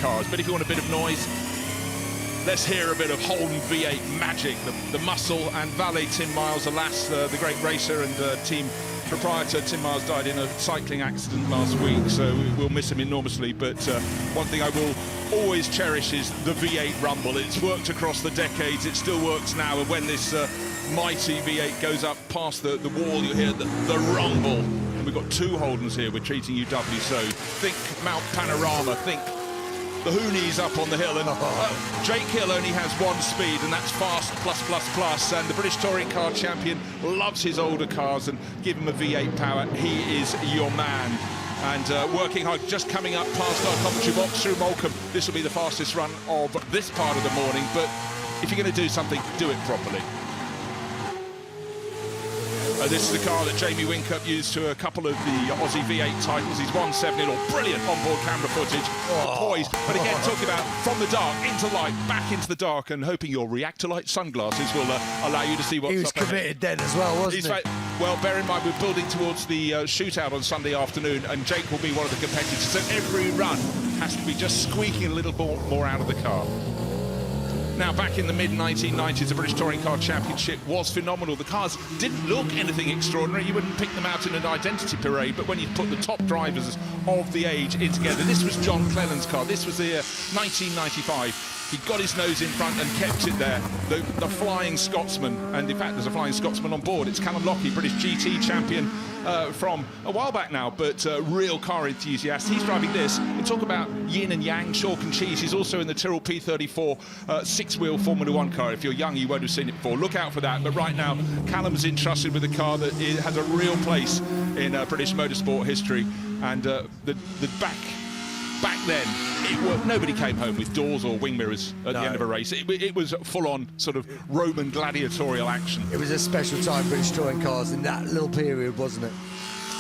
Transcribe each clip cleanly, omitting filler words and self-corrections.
cars. But if you want a bit of noise, let's hear a bit of Holden V8 magic. The muscle and valet Tim Miles, alas, the great racer and team proprietor Tim Miles died in a cycling accident last week, so we'll miss him enormously. But one thing I will always cherish is the V8 rumble. It's worked across the decades, it still works now, and when this mighty V8 goes up past the wall, you hear the rumble. And we've got two Holdens here, we're treating UW, so think Mount Panorama, think the Hoonies up on the hill, and Jake Hill only has one speed, and that's fast plus, and the British Touring Car Champion loves his older cars, and give him a V8 power, he is your man. And working hard, just coming up past our commentary box through Moulcombe. This will be the fastest run of this part of the morning, but if you're going to do something, do it properly. This is the car that Jamie Whincup used to a couple of the Aussie V8 titles. He's won 7 in all. Brilliant onboard camera footage. Poised. But again, talking about from the dark into light, back into the dark, and hoping your reactor-light sunglasses will allow you to see what's up ahead. He was committed then as well, wasn't he? Well, bear in mind, we're building towards the shootout on Sunday afternoon, and Jake will be one of the competitors. So every run has to be just squeaking a little more out of the car. Now, back in the mid-1990s, the British Touring Car Championship was phenomenal. The cars didn't look anything extraordinary. You wouldn't pick them out in an identity parade, but when you put the top drivers of the age in together, this was John Clennan's car. This was the year 1995. He got his nose in front and kept it there. The Flying Scotsman, and in fact, there's a Flying Scotsman on board. It's Callum Lockie, British GT champion from a while back now, but real car enthusiast. He's driving this. And talk about yin and yang, chalk and cheese. He's also in the Tyrrell P34 six-wheel Formula One car. If you're young, you won't have seen it before. Look out for that. But right now, Callum's entrusted with a car that has a real place in British motorsport history. And back then, nobody came home with doors or wing mirrors at the end of a race. It was full-on sort of Roman gladiatorial action. It was a special time, British touring cars, in that little period, wasn't it?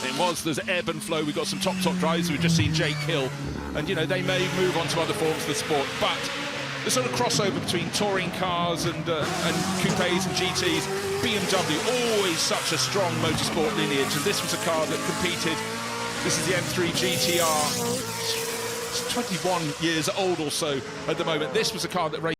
It was. There's ebb and flow. We've got some top drivers. We've just seen Jake Hill. And, you know, they may move on to other forms of the sport, but the sort of crossover between touring cars and coupes and GTs, BMW, always such a strong motorsport lineage. And this was a car that competed. This is the M3 GTR. It's 21 years old or so at the moment. This was a car that raced